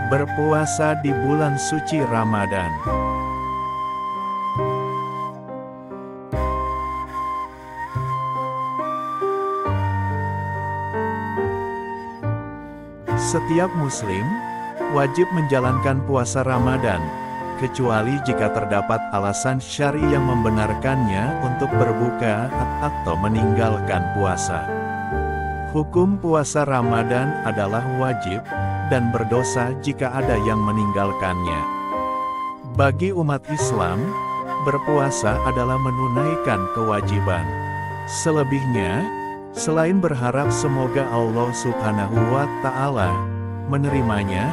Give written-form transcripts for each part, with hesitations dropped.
Berpuasa di bulan suci Ramadan. Setiap muslim wajib menjalankan puasa Ramadan, kecuali jika terdapat alasan syar'i yang membenarkannya untuk berbuka atau meninggalkan puasa. Hukum puasa Ramadan adalah wajib dan berdosa jika ada yang meninggalkannya. Bagi umat Islam, berpuasa adalah menunaikan kewajiban. Selebihnya, selain berharap semoga Allah Subhanahu wa Ta'ala menerimanya,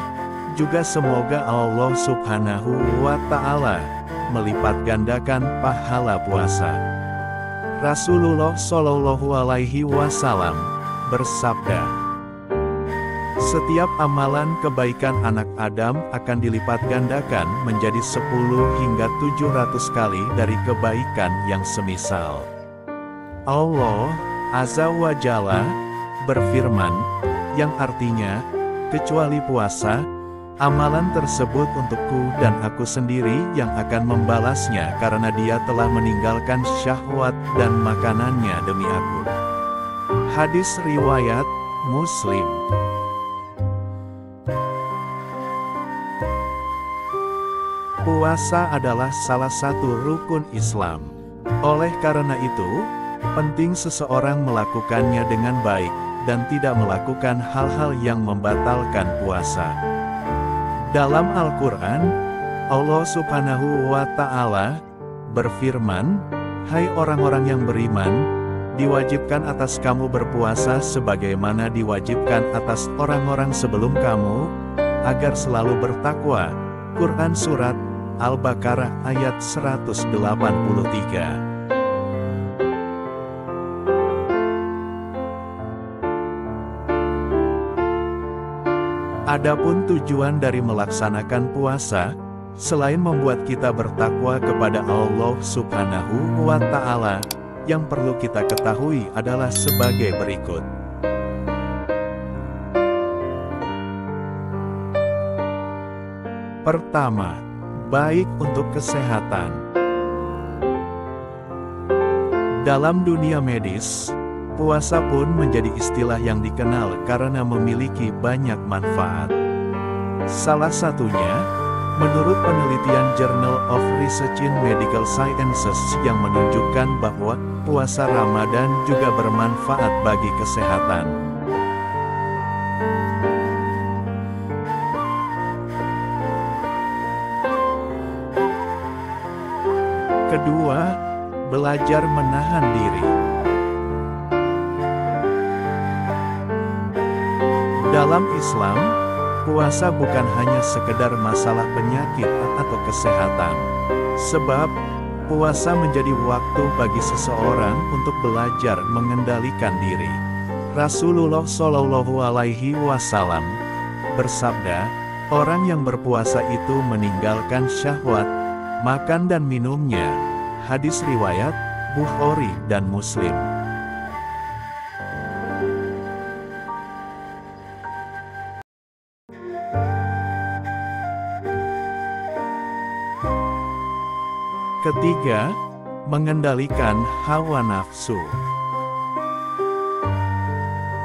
juga semoga Allah Subhanahu wa Ta'ala melipat gandakan pahala puasa. Rasulullah Shallallahu Alaihi Wasallam bersabda, "Setiap amalan kebaikan anak Adam akan dilipat gandakan menjadi 10 hingga 700 kali dari kebaikan yang semisal." Allah Azza wa Jalla berfirman, yang artinya, kecuali puasa, amalan tersebut untukku dan aku sendiri yang akan membalasnya karena dia telah meninggalkan syahwat dan makanannya demi aku. Hadis riwayat Muslim. Puasa adalah salah satu rukun Islam. Oleh karena itu, penting seseorang melakukannya dengan baik, dan tidak melakukan hal-hal yang membatalkan puasa. Dalam Al-Quran, Allah Subhanahu wa Ta'ala berfirman, "Hai orang-orang yang beriman, diwajibkan atas kamu berpuasa sebagaimana diwajibkan atas orang-orang sebelum kamu, agar selalu bertakwa." Quran Surat Al-Baqarah ayat 183. Adapun tujuan dari melaksanakan puasa, selain membuat kita bertakwa kepada Allah Subhanahu wa Ta'ala, yang perlu kita ketahui adalah sebagai berikut. Pertama, baik untuk kesehatan. Dalam dunia medis, puasa pun menjadi istilah yang dikenal karena memiliki banyak manfaat. Salah satunya, menurut penelitian Journal of Research in Medical Sciences yang menunjukkan bahwa puasa Ramadan juga bermanfaat bagi kesehatan. Kedua, belajar menahan diri. Dalam Islam, puasa bukan hanya sekedar masalah penyakit atau kesehatan. Sebab, puasa menjadi waktu bagi seseorang untuk belajar mengendalikan diri. Rasulullah Shallallahu Alaihi Wasallam bersabda, "Orang yang berpuasa itu meninggalkan syahwat, makan dan minumnya." Hadis riwayat Bukhari dan Muslim. Ketiga, mengendalikan hawa nafsu.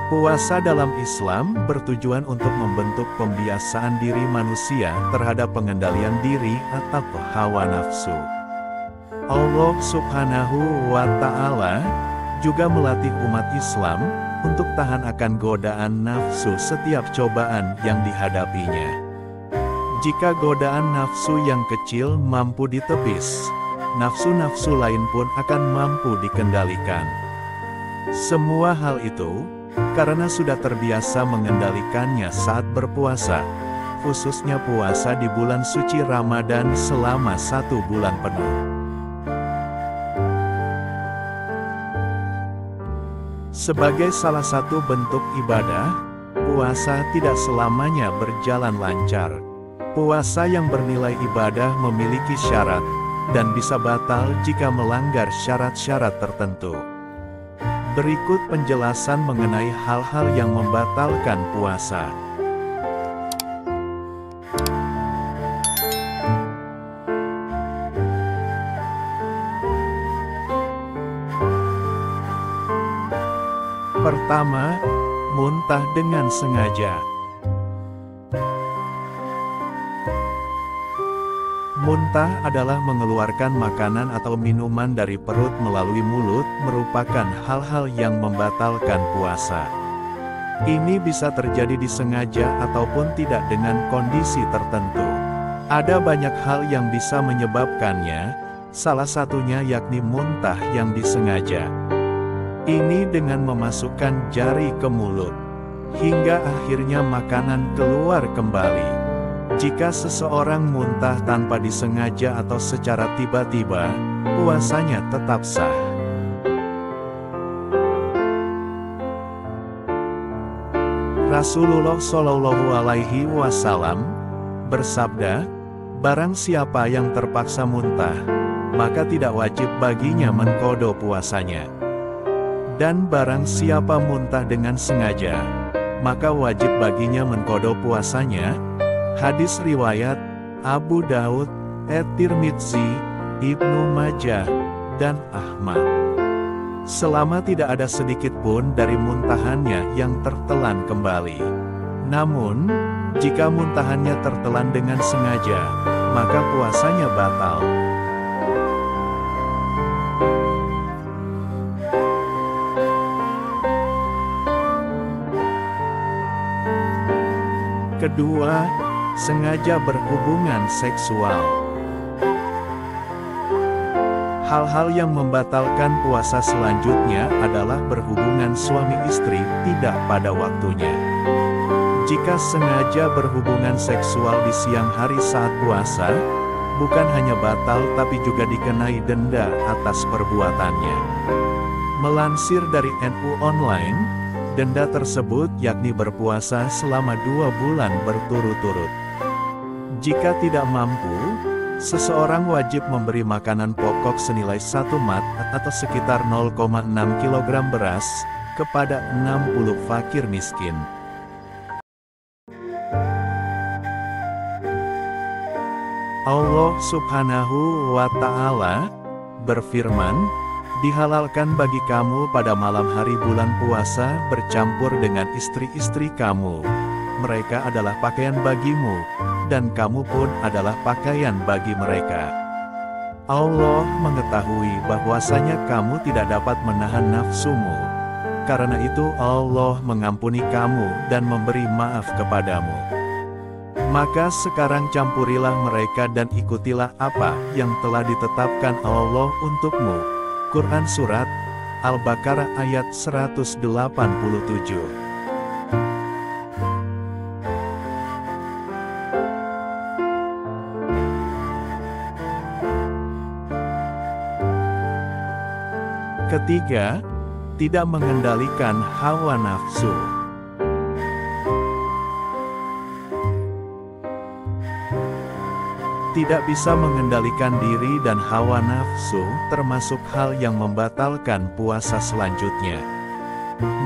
Puasa dalam Islam bertujuan untuk membentuk pembiasaan diri manusia terhadap pengendalian diri atau hawa nafsu. Allah Subhanahu wa Ta'ala juga melatih umat Islam untuk tahan akan godaan nafsu setiap cobaan yang dihadapinya. Jika godaan nafsu yang kecil mampu ditepis, nafsu-nafsu lain pun akan mampu dikendalikan. Semua hal itu, karena sudah terbiasa mengendalikannya saat berpuasa, khususnya puasa di bulan suci Ramadan selama 1 bulan penuh. Sebagai salah satu bentuk ibadah, puasa tidak selamanya berjalan lancar. Puasa yang bernilai ibadah memiliki syarat, dan bisa batal jika melanggar syarat-syarat tertentu. Berikut penjelasan mengenai hal-hal yang membatalkan puasa. Pertama, muntah dengan sengaja. Muntah adalah mengeluarkan makanan atau minuman dari perut melalui mulut, merupakan hal-hal yang membatalkan puasa. Ini bisa terjadi disengaja ataupun tidak dengan kondisi tertentu. Ada banyak hal yang bisa menyebabkannya, salah satunya yakni muntah yang disengaja. Ini dengan memasukkan jari ke mulut, hingga akhirnya makanan keluar kembali. Jika seseorang muntah tanpa disengaja atau secara tiba-tiba, puasanya tetap sah. Rasulullah Shallallahu Alaihi Wasallam bersabda, "Barang siapa yang terpaksa muntah, maka tidak wajib baginya mengqadha puasanya. Dan barang siapa muntah dengan sengaja, maka wajib baginya mengqadha puasanya." Hadis riwayat Abu Daud, At-Tirmidzi, Ibnu Majah, dan Ahmad. Selama tidak ada sedikit pun dari muntahannya yang tertelan kembali. Namun, jika muntahannya tertelan dengan sengaja, maka puasanya batal. Kedua, sengaja berhubungan seksual. Hal-hal yang membatalkan puasa selanjutnya adalah berhubungan suami istri tidak pada waktunya. Jika sengaja berhubungan seksual di siang hari saat puasa, bukan hanya batal tapi juga dikenai denda atas perbuatannya. Melansir dari NU Online, denda tersebut yakni berpuasa selama 2 bulan berturut-turut. Jika tidak mampu, seseorang wajib memberi makanan pokok senilai 1 mat atau sekitar 0,6 kg beras kepada 60 fakir miskin. Allah Subhanahu wa Ta'ala berfirman, "Dihalalkan bagi kamu pada malam hari bulan puasa bercampur dengan istri-istri kamu. Mereka adalah pakaian bagimu, dan kamu pun adalah pakaian bagi mereka." Allah mengetahui bahwasanya kamu tidak dapat menahan nafsumu. Karena itu Allah mengampuni kamu dan memberi maaf kepadamu. Maka sekarang campurilah mereka dan ikutilah apa yang telah ditetapkan Allah untukmu. Quran Surat Al-Baqarah ayat 187. Ketiga, tidak mengendalikan hawa nafsu. Tidak bisa mengendalikan diri dan hawa nafsu, termasuk hal yang membatalkan puasa selanjutnya.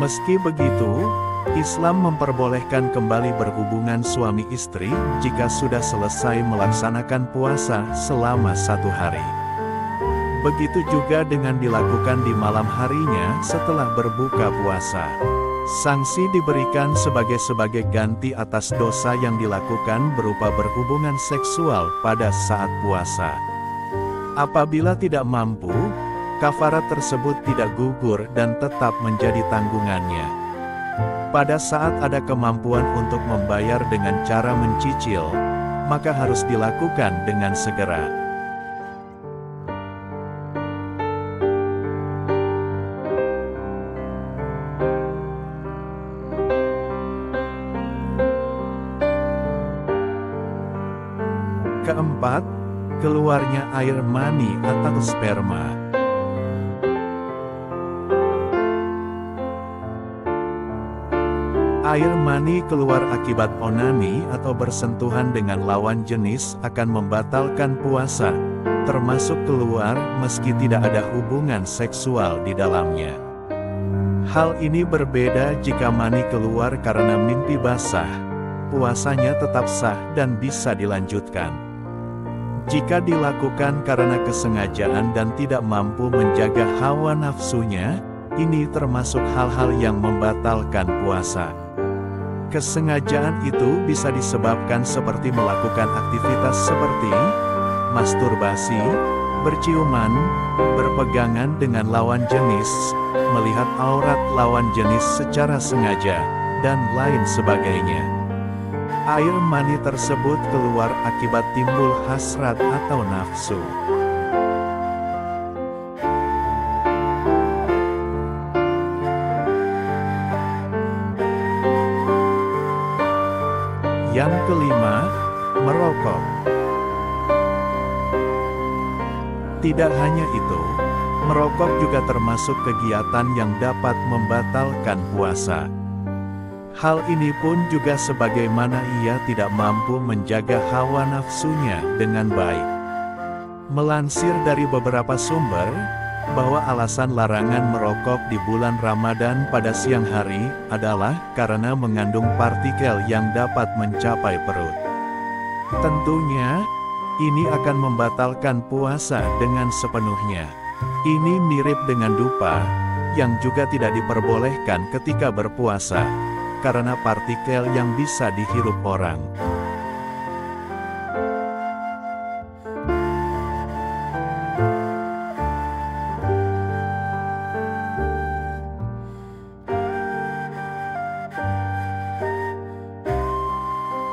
Meski begitu, Islam memperbolehkan kembali berhubungan suami istri jika sudah selesai melaksanakan puasa selama 1 hari. Begitu juga dengan dilakukan di malam harinya setelah berbuka puasa. Sanksi diberikan sebagai ganti atas dosa yang dilakukan berupa berhubungan seksual pada saat puasa. Apabila tidak mampu, kafarat tersebut tidak gugur dan tetap menjadi tanggungannya. Pada saat ada kemampuan untuk membayar dengan cara mencicil, maka harus dilakukan dengan segera. Keempat, keluarnya air mani atau sperma. Air mani keluar akibat onani atau bersentuhan dengan lawan jenis akan membatalkan puasa, termasuk keluar meski tidak ada hubungan seksual di dalamnya. Hal ini berbeda jika mani keluar karena mimpi basah, puasanya tetap sah dan bisa dilanjutkan. Jika dilakukan karena kesengajaan dan tidak mampu menjaga hawa nafsunya, Ini termasuk hal-hal yang membatalkan puasa. Kesengajaan itu bisa disebabkan seperti melakukan aktivitas seperti masturbasi, berciuman, berpegangan dengan lawan jenis, melihat aurat lawan jenis secara sengaja, dan lain sebagainya. Air mani tersebut keluar akibat timbul hasrat atau nafsu. Yang kelima, merokok. Tidak hanya itu, merokok juga termasuk kegiatan yang dapat membatalkan puasa. Hal ini pun juga sebagaimana ia tidak mampu menjaga hawa nafsunya dengan baik. Melansir dari beberapa sumber, bahwa alasan larangan merokok di bulan Ramadan pada siang hari adalah karena mengandung partikel yang dapat mencapai perut. Tentunya, ini akan membatalkan puasa dengan sepenuhnya. Ini mirip dengan dupa, yang juga tidak diperbolehkan ketika berpuasa, karena partikel yang bisa dihirup orang.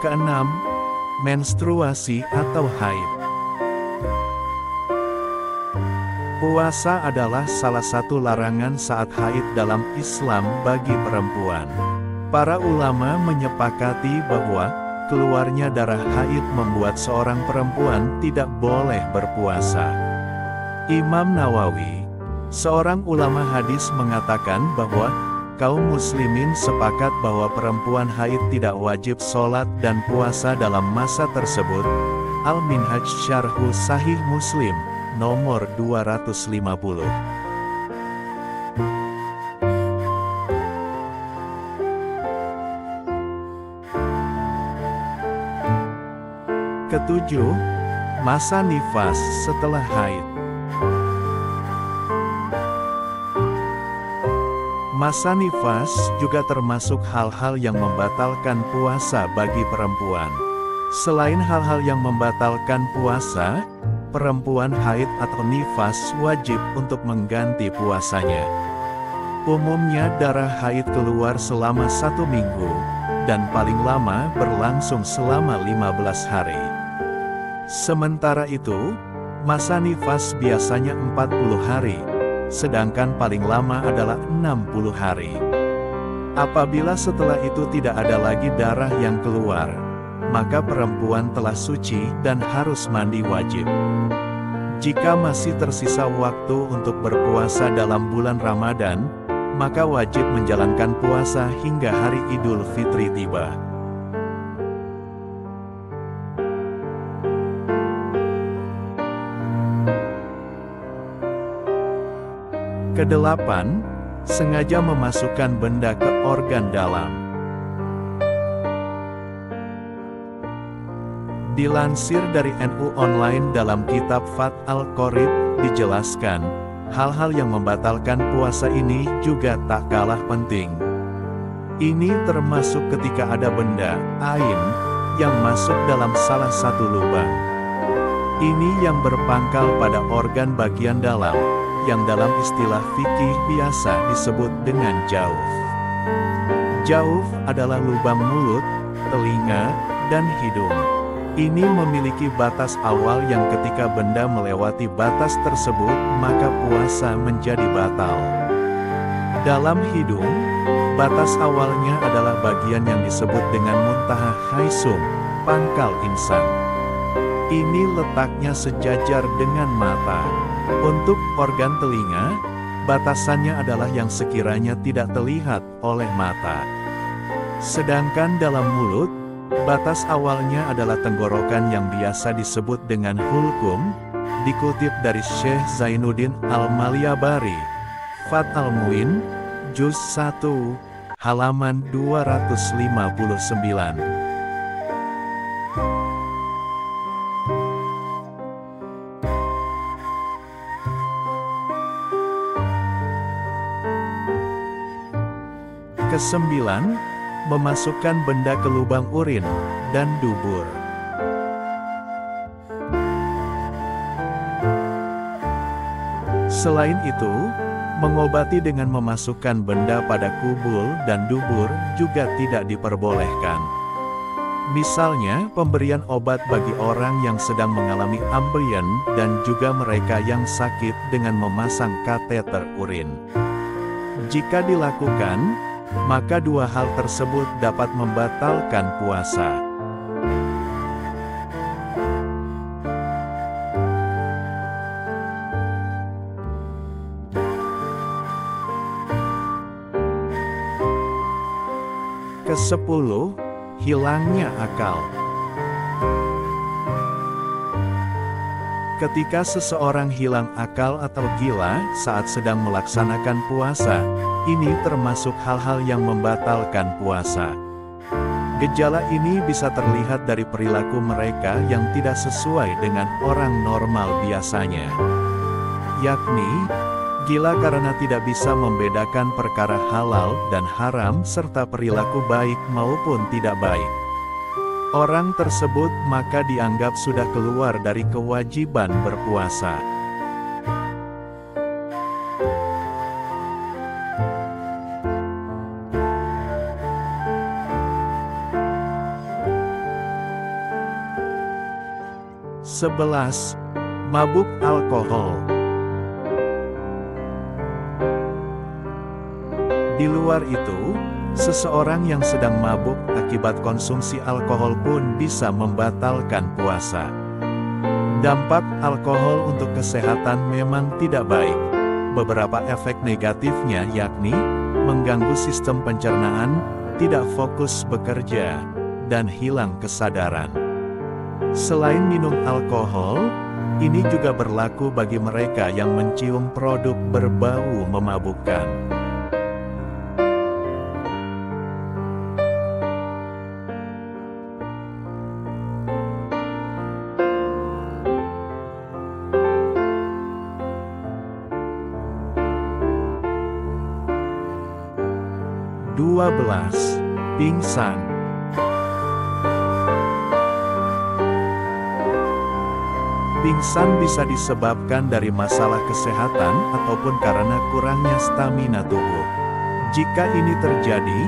Keenam, menstruasi atau haid. Puasa adalah salah satu larangan saat haid dalam Islam bagi perempuan. Para ulama menyepakati bahwa keluarnya darah haid membuat seorang perempuan tidak boleh berpuasa. Imam Nawawi, seorang ulama hadis, mengatakan bahwa kaum muslimin sepakat bahwa perempuan haid tidak wajib sholat dan puasa dalam masa tersebut. Al-Minhaj Syarhu Sahih Muslim, nomor 250. Ketujuh, masa nifas setelah haid. Masa nifas juga termasuk hal-hal yang membatalkan puasa bagi perempuan. Selain hal-hal yang membatalkan puasa, perempuan haid atau nifas wajib untuk mengganti puasanya. Umumnya darah haid keluar selama 1 minggu, dan paling lama berlangsung selama 15 hari. Sementara itu, masa nifas biasanya 40 hari. Sedangkan paling lama adalah 60 hari. Apabila setelah itu tidak ada lagi darah yang keluar, maka perempuan telah suci dan harus mandi wajib. Jika masih tersisa waktu untuk berpuasa dalam bulan Ramadan, maka wajib menjalankan puasa hingga hari Idul Fitri tiba. Kedelapan, sengaja memasukkan benda ke organ dalam. Dilansir dari NU Online dalam kitab Fath Al-Qorib, dijelaskan, hal-hal yang membatalkan puasa ini juga tak kalah penting. Ini termasuk ketika ada benda, ain, yang masuk dalam salah satu lubang. Ini yang berpangkal pada organ bagian dalam, yang dalam istilah fikih biasa disebut dengan jauf. Jauf adalah lubang mulut, telinga, dan hidung. Ini memiliki batas awal yang ketika benda melewati batas tersebut, maka puasa menjadi batal. Dalam hidung, batas awalnya adalah bagian yang disebut dengan muntaha khaisum, pangkal insan. Ini letaknya sejajar dengan mata. Untuk organ telinga, batasannya adalah yang sekiranya tidak terlihat oleh mata. Sedangkan dalam mulut, batas awalnya adalah tenggorokan yang biasa disebut dengan hulkum, dikutip dari Syekh Zainuddin Al-Malyabari, Fath Al-Muin, Juz 1, halaman 259. Kesembilan, memasukkan benda ke lubang urin dan dubur. Selain itu, mengobati dengan memasukkan benda pada kubul dan dubur juga tidak diperbolehkan. Misalnya, pemberian obat bagi orang yang sedang mengalami ambeien dan juga mereka yang sakit dengan memasang kateter urin. Jika dilakukan, maka dua hal tersebut dapat membatalkan puasa. Kesepuluh, hilangnya akal. Ketika seseorang hilang akal atau gila saat sedang melaksanakan puasa, ini termasuk hal-hal yang membatalkan puasa. Gejala ini bisa terlihat dari perilaku mereka yang tidak sesuai dengan orang normal biasanya. Yakni, gila karena tidak bisa membedakan perkara halal dan haram serta perilaku baik maupun tidak baik. Orang tersebut maka dianggap sudah keluar dari kewajiban berpuasa. Sebelas, mabuk alkohol. Di luar itu, seseorang yang sedang mabuk akibat konsumsi alkohol pun bisa membatalkan puasa. Dampak alkohol untuk kesehatan memang tidak baik. Beberapa efek negatifnya yakni, mengganggu sistem pencernaan, tidak fokus bekerja, dan hilang kesadaran. Selain minum alkohol, ini juga berlaku bagi mereka yang mencium produk berbau memabukkan. Dua belas, pingsan. Pingsan bisa disebabkan dari masalah kesehatan ataupun karena kurangnya stamina tubuh. Jika ini terjadi,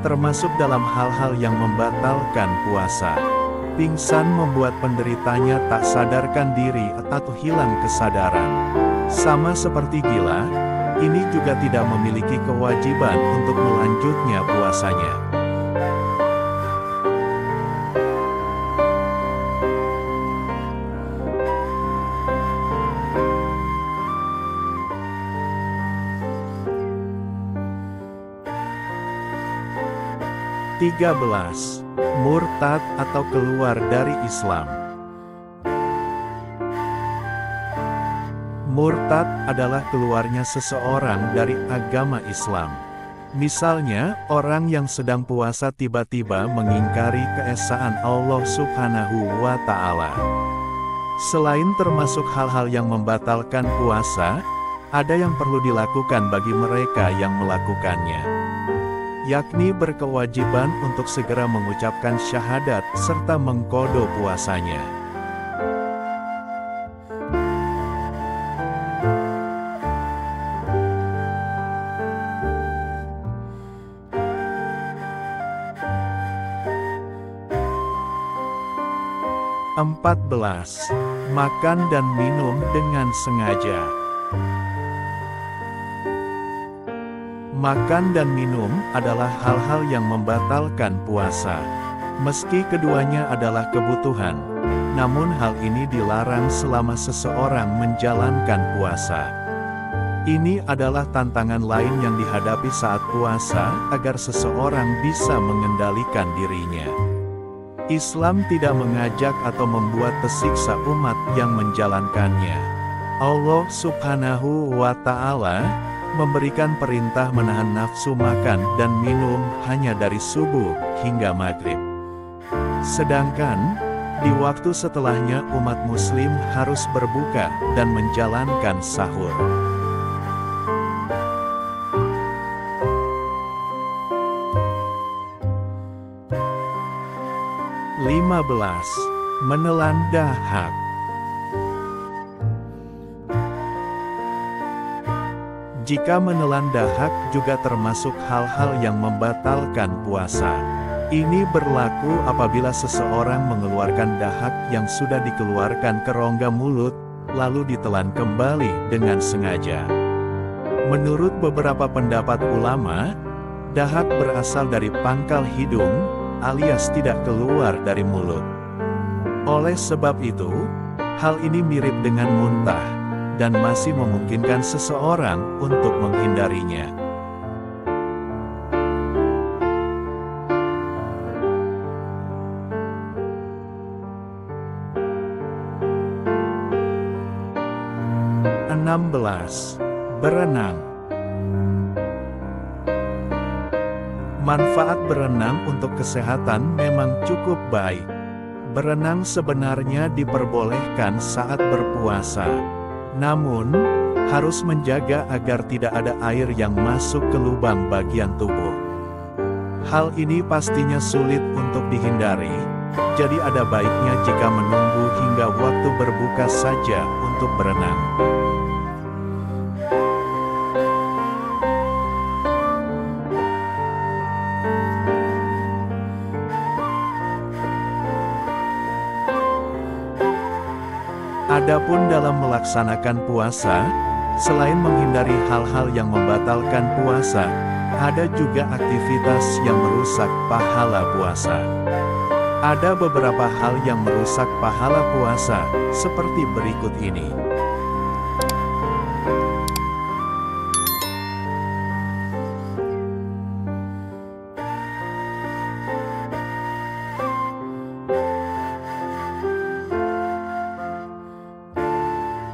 termasuk dalam hal-hal yang membatalkan puasa. Pingsan membuat penderitanya tak sadarkan diri atau hilang kesadaran. Sama seperti gila, ini juga tidak memiliki kewajiban untuk melanjutnya puasanya. Tiga belas, murtad atau keluar dari Islam. Murtad adalah keluarnya seseorang dari agama Islam. Misalnya, orang yang sedang puasa tiba-tiba mengingkari keesaan Allah Subhanahu wa Ta'ala. Selain termasuk hal-hal yang membatalkan puasa, ada yang perlu dilakukan bagi mereka yang melakukannya, yakni berkewajiban untuk segera mengucapkan syahadat serta mengqadha puasanya. Empat belas, makan dan minum dengan sengaja. Makan dan minum adalah hal-hal yang membatalkan puasa. Meski keduanya adalah kebutuhan, namun hal ini dilarang selama seseorang menjalankan puasa. Ini adalah tantangan lain yang dihadapi saat puasa agar seseorang bisa mengendalikan dirinya. Islam tidak mengajak atau membuat tersiksa umat yang menjalankannya. Allah Subhanahu wa Ta'ala memberikan perintah menahan nafsu makan dan minum hanya dari subuh hingga maghrib. Sedangkan, di waktu setelahnya umat muslim harus berbuka dan menjalankan sahur. 15. Menelan dahak. Jika menelan dahak juga termasuk hal-hal yang membatalkan puasa. Ini berlaku apabila seseorang mengeluarkan dahak yang sudah dikeluarkan ke rongga mulut, lalu ditelan kembali dengan sengaja. Menurut beberapa pendapat ulama, dahak berasal dari pangkal hidung, alias tidak keluar dari mulut. Oleh sebab itu, hal ini mirip dengan muntah, dan masih memungkinkan seseorang untuk menghindarinya. Berenang. Manfaat berenang untuk kesehatan memang cukup baik. Berenang sebenarnya diperbolehkan saat berpuasa. Namun, harus menjaga agar tidak ada air yang masuk ke lubang bagian tubuh. Hal ini pastinya sulit untuk dihindari, jadi ada baiknya jika menunggu hingga waktu berbuka saja untuk berenang. Adapun dalam melaksanakan puasa, selain menghindari hal-hal yang membatalkan puasa, ada juga aktivitas yang merusak pahala puasa. Ada beberapa hal yang merusak pahala puasa, seperti berikut ini.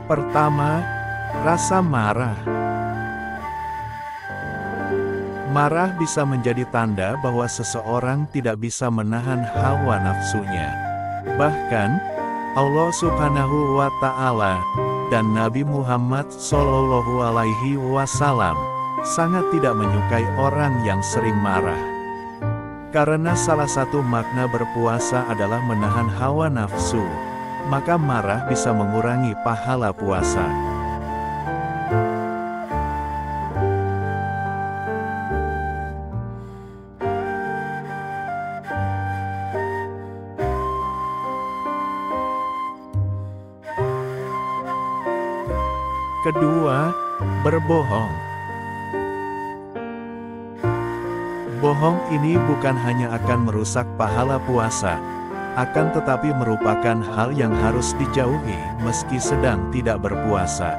Pertama, rasa marah. Marah bisa menjadi tanda bahwa seseorang tidak bisa menahan hawa nafsunya. Bahkan, Allah Subhanahu wa Ta'ala dan Nabi Muhammad Shallallahu Alaihi Wasallam sangat tidak menyukai orang yang sering marah. Karena salah satu makna berpuasa adalah menahan hawa nafsu, maka marah bisa mengurangi pahala puasa. Kedua, berbohong. Bohong ini bukan hanya akan merusak pahala puasa, akan tetapi merupakan hal yang harus dijauhi meski sedang tidak berpuasa.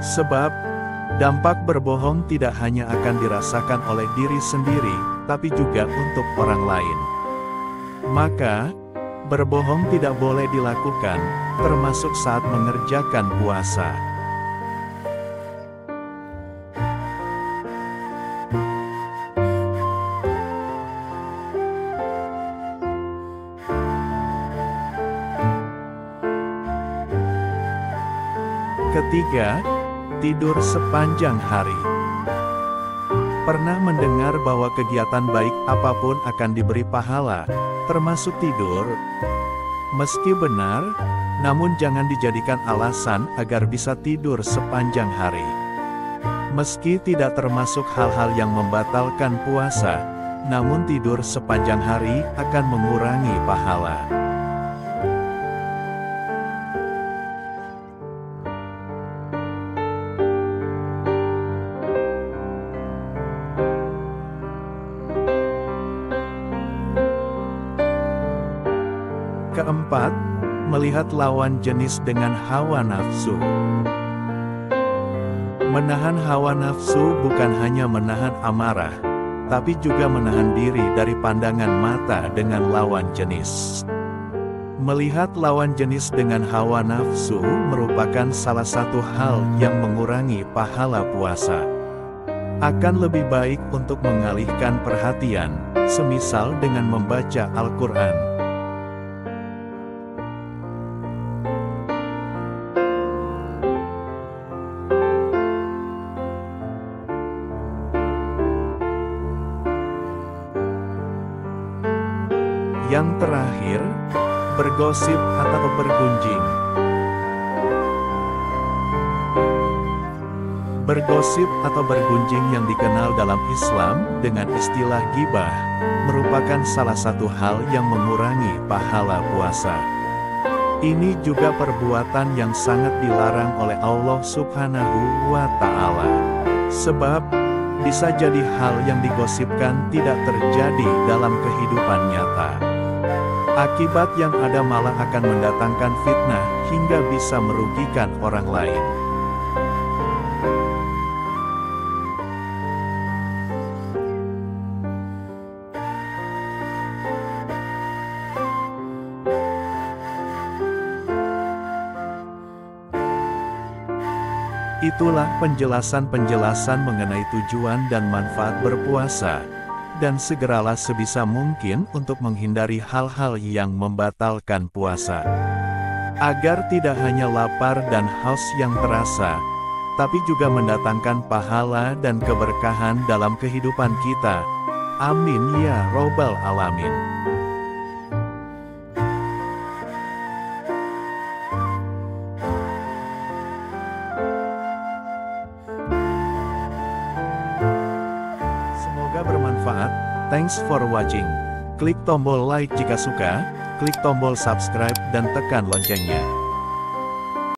Sebab, dampak berbohong tidak hanya akan dirasakan oleh diri sendiri, tapi juga untuk orang lain. Maka, berbohong tidak boleh dilakukan, termasuk saat mengerjakan puasa. Ketiga, tidur sepanjang hari. Pernah mendengar bahwa kegiatan baik apapun akan diberi pahala, termasuk tidur? Meski benar, namun jangan dijadikan alasan agar bisa tidur sepanjang hari. Meski tidak termasuk hal-hal yang membatalkan puasa, namun tidur sepanjang hari akan mengurangi pahala. Keempat, melihat lawan jenis dengan hawa nafsu. Menahan hawa nafsu bukan hanya menahan amarah, tapi juga menahan diri dari pandangan mata dengan lawan jenis. Melihat lawan jenis dengan hawa nafsu merupakan salah satu hal yang mengurangi pahala puasa. Akan lebih baik untuk mengalihkan perhatian, semisal dengan membaca Al-Quran. Yang terakhir, bergosip atau bergunjing. Bergosip atau bergunjing yang dikenal dalam Islam dengan istilah ghibah, merupakan salah satu hal yang mengurangi pahala puasa. Ini juga perbuatan yang sangat dilarang oleh Allah Subhanahu wa Ta'ala. Sebab, bisa jadi hal yang digosipkan tidak terjadi dalam kehidupan nyata. Akibat yang ada malah akan mendatangkan fitnah hingga bisa merugikan orang lain. Itulah penjelasan-penjelasan mengenai tujuan dan manfaat berpuasa. Dan segeralah sebisa mungkin untuk menghindari hal-hal yang membatalkan puasa. Agar tidak hanya lapar dan haus yang terasa, tapi juga mendatangkan pahala dan keberkahan dalam kehidupan kita. Amin ya Robbal Alamin. Semoga bermanfaat. Thanks for watching. Klik tombol like jika suka, klik tombol subscribe dan tekan loncengnya.